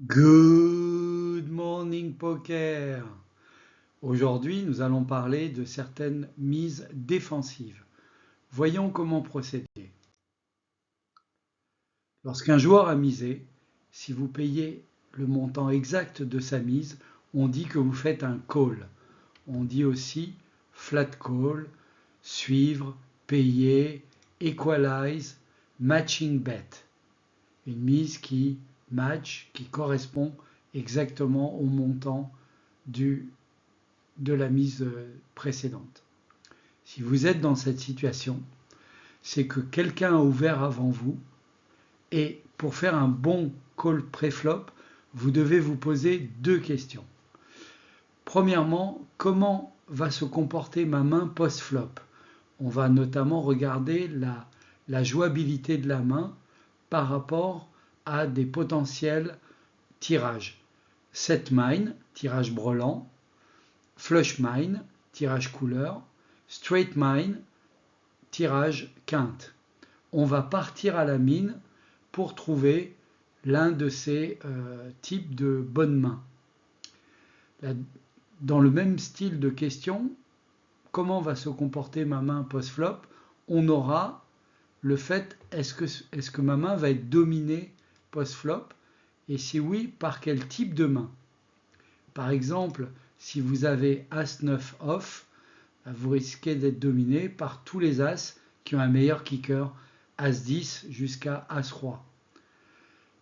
Good morning poker. Aujourd'hui, nous allons parler de certaines mises défensives. Voyons comment procéder. Lorsqu'un joueur a misé, si vous payez le montant exact de sa mise, on dit que vous faites un call. On dit aussi flat call, suivre, payer, equalize, matching bet. Une mise qui match, qui correspond exactement au montant de la mise précédente. Si vous êtes dans cette situation, c'est que quelqu'un a ouvert avant vous et pour faire un bon call pré-flop, vous devez vous poser deux questions. Premièrement, comment va se comporter ma main post-flop? On va notamment regarder la jouabilité de la main par rapport à des potentiels tirages. Set mine, tirage brelan, flush mine, tirage couleur, straight mine, tirage quinte. On va partir à la mine pour trouver l'un de ces types de bonnes mains. Dans le même style de question, comment va se comporter ma main post-flop? On aura le fait, est-ce que ma main va être dominée post-flop? Et si oui, par quel type de main? Par exemple, si vous avez As-9 off, vous risquez d'être dominé par tous les As qui ont un meilleur kicker, As-10 jusqu'à As-Roi.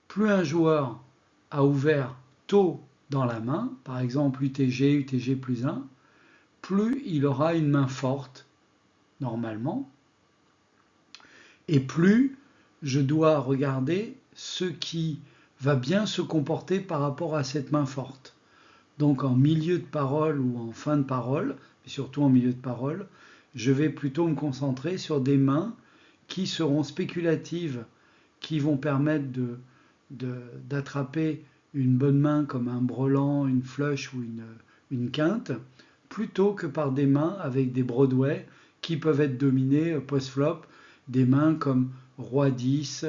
Plus un joueur a ouvert tôt dans la main, par exemple UTG, UTG plus 1, plus il aura une main forte, normalement, et plus je dois regarder ce qui va bien se comporter par rapport à cette main forte. Donc en milieu de parole ou en fin de parole, et surtout en milieu de parole, je vais plutôt me concentrer sur des mains qui seront spéculatives, qui vont permettre d'attraper une bonne main comme un brelan, une flush ou une quinte, plutôt que par des mains avec des Broadway qui peuvent être dominées post-flop, des mains comme Roi 10,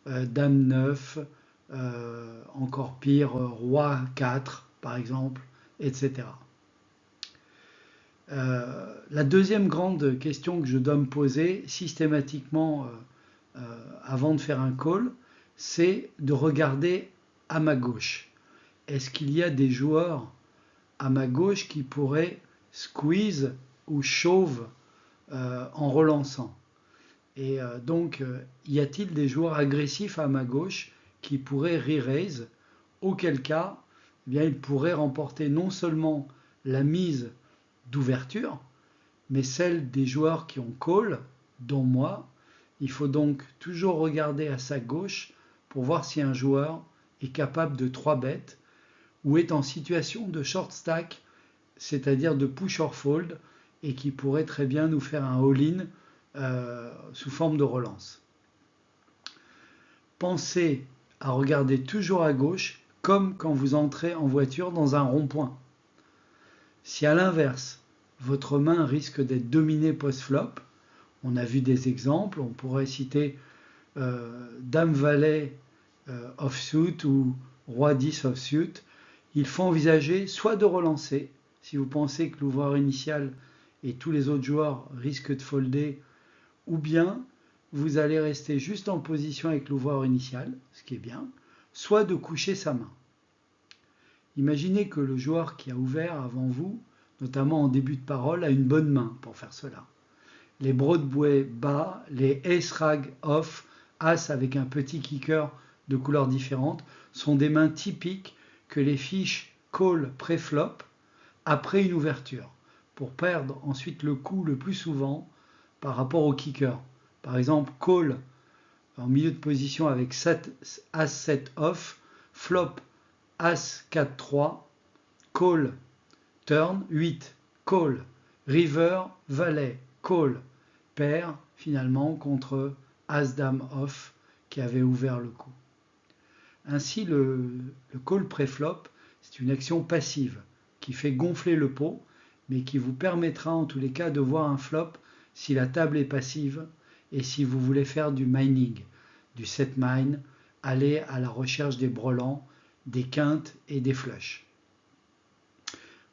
Dame 9, encore pire, Roi 4 par exemple, etc. La deuxième grande question que je dois me poser systématiquement avant de faire un call, c'est de regarder à ma gauche. Est-ce qu'il y a des joueurs à ma gauche qui pourraient squeeze ou shove en relançant? Et donc, y a-t-il des joueurs agressifs à ma gauche qui pourraient re-raise, auquel cas, eh bien, ils pourraient remporter non seulement la mise d'ouverture, mais celle des joueurs qui ont call, dont moi. Il faut donc toujours regarder à sa gauche pour voir si un joueur est capable de 3 bêtes ou est en situation de short stack, c'est-à-dire de push or fold, et qui pourrait très bien nous faire un all-in sous forme de relance. Pensez à regarder toujours à gauche, comme quand vous entrez en voiture dans un rond-point. Si à l'inverse, votre main risque d'être dominée post-flop, on a vu des exemples, on pourrait citer Dame-Valet offsuit ou Roi 10 offsuit, il faut envisager soit de relancer, si vous pensez que l'ouvreur initial et tous les autres joueurs risquent de folder, ou bien vous allez rester juste en position avec l'ouvreur initial, ce qui est bien, soit de coucher sa main. Imaginez que le joueur qui a ouvert avant vous, notamment en début de parole, a une bonne main pour faire cela. Les Broadway bas, les Ace-Rag off, As avec un petit kicker de couleurs différentes, sont des mains typiques que les fiches call pré-flop après une ouverture, pour perdre ensuite le coup le plus souvent par rapport au kicker. Par exemple, call en milieu de position avec As-7 off, flop As-4-3, call turn 8, call river valet, call pair finalement contre As-Dame off qui avait ouvert le coup. Ainsi, le call pré-flop, c'est une action passive qui fait gonfler le pot, mais qui vous permettra en tous les cas de voir un flop si la table est passive et si vous voulez faire du mining, du set mine, aller à la recherche des brelans, des quintes et des flushs,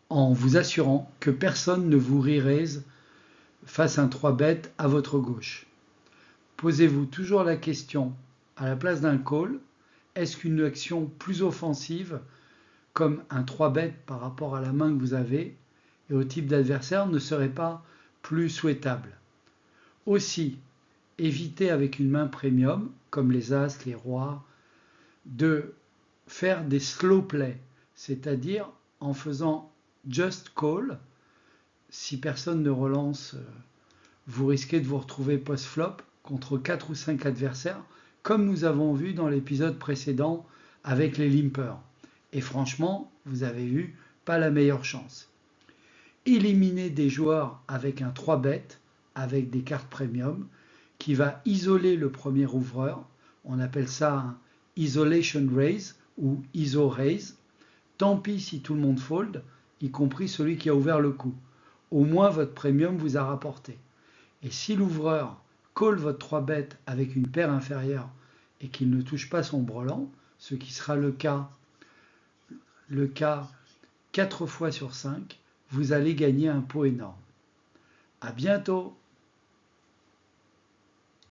en vous assurant que personne ne vous re-raise face à un 3-bet à votre gauche. Posez-vous toujours la question, à la place d'un call, est-ce qu'une action plus offensive, comme un 3-bet par rapport à la main que vous avez et au type d'adversaire, ne serait pas plus souhaitable? Aussi, évitez avec une main premium, comme les As, les Rois, de faire des slow play, c'est-à-dire en faisant just call. Si personne ne relance, vous risquez de vous retrouver post-flop contre 4 ou 5 adversaires, comme nous avons vu dans l'épisode précédent avec les limpers. Et franchement, vous avez vu, pas la meilleure chance. Éliminez des joueurs avec un 3-bet, avec des cartes premium, qui va isoler le premier ouvreur. On appelle ça un isolation raise ou ISO raise. Tant pis si tout le monde fold, y compris celui qui a ouvert le coup. Au moins votre premium vous a rapporté. Et si l'ouvreur call votre 3-bet avec une paire inférieure et qu'il ne touche pas son brelan, ce qui sera le cas 4 fois sur 5, vous allez gagner un pot énorme. À bientôt!